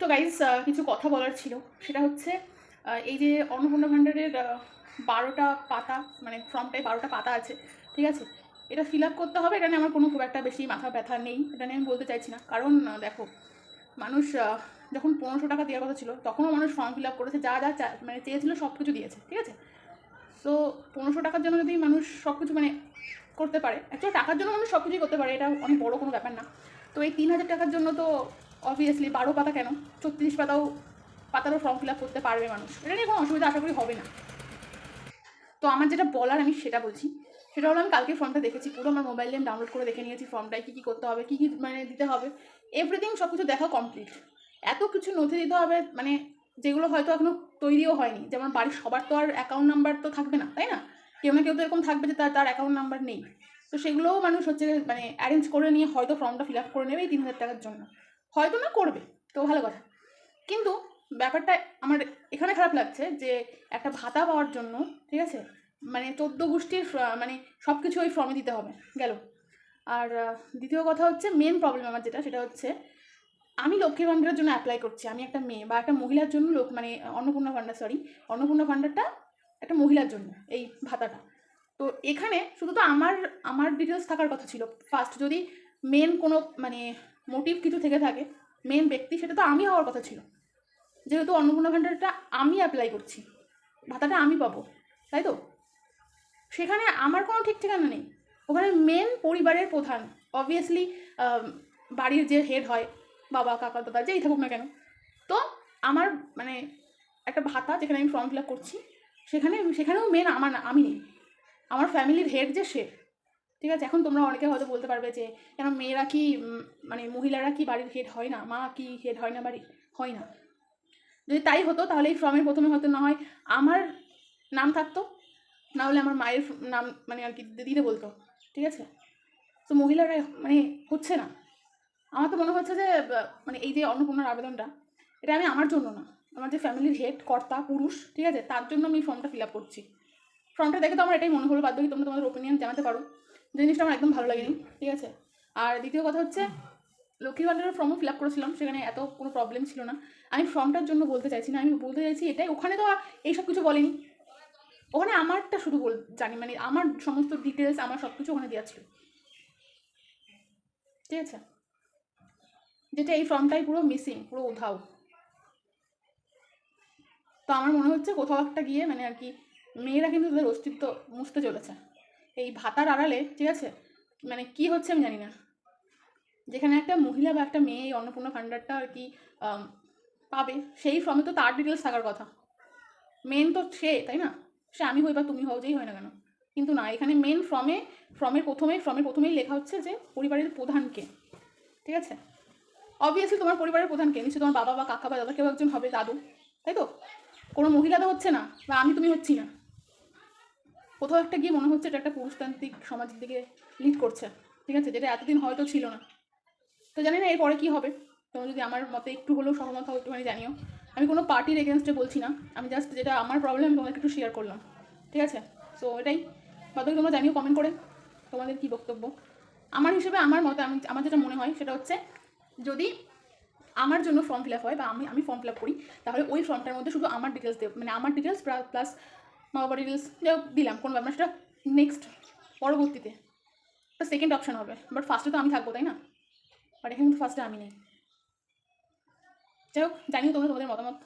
তো গাইজ কিছু কথা বলার ছিল, সেটা হচ্ছে এই যে অন্নপূর্ণা ভাণ্ডারের 12টা পাতা, মানে ফর্মটায় 12টা পাতা আছে, ঠিক আছে? এটা ফিল আপ করতে হবে। এটা নিয়ে আমার কোনো খুব একটা বেশি মাথা ব্যথা নেই, এটা নিয়ে আমি বলতে চাইছি না। কারণ দেখো, মানুষ যখন 1500 টাকা দেওয়ার কথা ছিল তখনও মানুষ ফর্ম ফিল আপ করেছে, যা যা মানে চেয়েছিল সব কিছু দিয়েছে, ঠিক আছে? সো 1500 টাকার জন্য যদি মানুষ সব কিছু মানে করতে পারে, অ্যাকচুয়ালি টাকার জন্য মানুষ সব কিছুই করতে পারে, এটা অনেক বড় কোনো ব্যাপার না। তো এই 3000 টাকার জন্য তো অবভিয়াসলি 12 পাতা কেন, 36 পাতারও ফর্ম ফিল আপ করতে পারবে মানুষ। এটা নিয়ে কোনো অসুবিধা আশা করি হবে না। তো আমার যেটা বলার আমি সেটা বলছি। সেটা হলো, আমি কালকে ফর্মটা দেখেছি পুরো, আমার মোবাইলে আমি ডাউনলোড করে দেখে নিয়েছি ফর্মটায় কী কী করতে হবে, কী কী মানে দিতে হবে, এভরিথিং সব কিছু দেখা কমপ্লিট। এত কিছু নথি দিতে হবে, মানে যেগুলো হয়তো এখনও তৈরিও হয়নি। যেমন বাড়ির সবার তো আর অ্যাকাউন্ট নাম্বার তো থাকবে না, তাই না? কেউ না কেউ তো এরকম থাকবে যে তার অ্যাকাউন্ট নাম্বার নেই। তো সেগুলোও মানুষ হচ্ছে মানে অ্যারেঞ্জ করে নিয়ে হয়তো ফর্মটা ফিল আপ করে নেবে এই 3000 টাকার জন্য, হয়তো না করবে, তো ভালো কথা। কিন্তু ব্যাপারটা আমার এখানে খারাপ লাগছে যে একটা ভাতা পাওয়ার জন্য, ঠিক আছে, মানে 14 গোষ্ঠীর মানে সব কিছু ওই ফর্মে দিতে হবে গেল। আর দ্বিতীয় কথা হচ্ছে, মেন প্রবলেম আমার যেটা, সেটা হচ্ছে আমি লক্ষ্মী ভাণ্ডারের জন্য অ্যাপ্লাই করছি। আমি একটা মেয়ে বা একটা মহিলার জন্য মানে অন্নপূর্ণা ভাণ্ডারটা একটা মহিলার জন্য এই ভাতাটা। তো এখানে শুধু তো আমার ডিটেলস থাকার কথা ছিল ফার্স্ট। যদি মেন কোনো মানে মোটিভ কিছু থেকে থাকে, মেন ব্যক্তি, সেটা তো আমি হওয়ার কথা ছিল। যেহেতু অন্নপূর্ণা ভাণ্ডারটা আমি অ্যাপ্লাই করছি, ভাতাটা আমি পাবো, তাই তো? সেখানে আমার কোনো ঠিক ঠিকানা নেই। ওখানে মেন পরিবারের প্রধান, অবভিয়াসলি বাড়ির যে হেড হয়, বাবা, কাকা, দাদা, যেই থাকুক না কেন। তো আমার মানে একটা ভাতা যেখানে আমি ফর্ম ফিল আপ করছি, সেখানেও মেন আমার না, আমি নেই। আমার ফ্যামিলির হেড যে সে, ঠিক আছে? এখন তোমরা অনেকে হয়তো বলতে পারবে যে কেন মেয়েরা কি মানে মহিলারা কি বাড়ির হেড হয় না, মা কি হেড হয় না বাড়ির? হয় না। যদি তাই হতো তাহলে এই ফর্মের প্রথমে হয়তো না হয় আমার নাম থাকতো, না হলে আমার মায়ের নাম মানে আর কি দিতে বলতো, ঠিক আছে? তো মহিলারা মানে হচ্ছে না। আমার তো মনে হচ্ছে যে মানে এই যে অন্নপূর্ণার আবেদনটা, এটা আমি আমার জন্য না, আমার যে ফ্যামিলির হেড কর্তা পুরুষ, ঠিক আছে, তার জন্য আমি ফর্মটা ফিল আপ করছি। ফর্মটা দেখে তো আমার এটাই মনে হলো, বাদ বাকি তোমরা তোমাদের ওপিনিয়ন জানাতে পারো। জিনিসটা আমার একদম ভালো লাগেনি, ঠিক আছে? আর দ্বিতীয় কথা হচ্ছে, লক্ষ্মী ভাণ্ডারের ফর্মও ফিল আপ করেছিলাম, সেখানে এত কোনো প্রবলেম ছিল না। আমি ফর্মটার জন্য বলতে চাইছি না, আমি বলতে চাইছি এটাই, ওখানে তো এইসব কিছু বলেনি। ওখানে আমারটা শুধু জানি, মানে আমার সমস্ত ডিটেলস, আমার সব কিছু ওখানে দেওয়া ছিল, ঠিক আছে? যেটা এই ফর্মটাই পুরো মিসিং, পুরো উধাও। তো আমার মনে হচ্ছে কোথাও একটা গিয়ে মানে আর কি মেয়েরা কিন্তু তাদের অস্তিত্ব মুছতে চলেছে এই ভাতার আড়ালে, ঠিক আছে? মানে কি হচ্ছে আমি জানি না। যেখানে একটা মহিলা বা একটা মেয়ে এই অন্নপূর্ণা ভাণ্ডারটা আর কি পাবে, সেই ফর্মে তো তার ডিটেলস থাকার কথা। মেন তো সে, তাই না? সে আমি হই বা তুমি হও, যেই হয় না কেন। কিন্তু না, এখানে মেন ফর্মের প্রথমেই লেখা হচ্ছে যে পরিবারের প্রধানকে, ঠিক আছে? অবভিয়াসলি তোমার পরিবারের প্রধানকে নিশ্চয়ই তোমার বাবা বা কাকা বা দাদা কেউ একজন হবে, দাদু, তাই তো? কোনো মহিলা তো হচ্ছে না, বা আমি তুমি হচ্ছি না। কোথাও একটা গিয়ে মনে হচ্ছে এটা একটা পুরুষতান্ত্রিক সমাজের দিকে লিড করছে, ঠিক আছে? যেটা এতদিন হয়তো ছিল না। তো জানি না এরপরে কী হবে। তোমরা যদি আমার মতে একটু হলেও সহমত হও, একটুখানি জানিও। আমি কোনো পার্টির এগেনস্টে বলছি না, আমি জাস্ট যেটা আমার প্রবলেম আমি তোমাদেরকে একটু শেয়ার করলাম, ঠিক আছে? সো এটাই, বাদবাকি তোমরা জানিও কমেন্ট করে তোমাদের কী বক্তব্য। আমার হিসেবে আমার মতে আমার যেটা মনে হয় সেটা হচ্ছে, যদি আমার জন্য ফর্ম ফিল আপ হয় বা আমি ফর্ম ফিল আপ করি, তাহলে ওই ফর্মটার মধ্যে শুধু আমার ডিটেলস দেব, মানে আমার ডিটেলস প্লাস মা বাবার ডিটেলস দিলাম, কোনো ব্যাপার, সেটা নেক্সট পরবর্তীতে একটা সেকেন্ড অপশন হবে। বাট ফার্স্টে তো আমি থাকবো, তাই না? বাট এখানে কিন্তু ফার্স্টে আমি নেই। যাই হোক, জানিও তোমরা তোমাদের মতামত।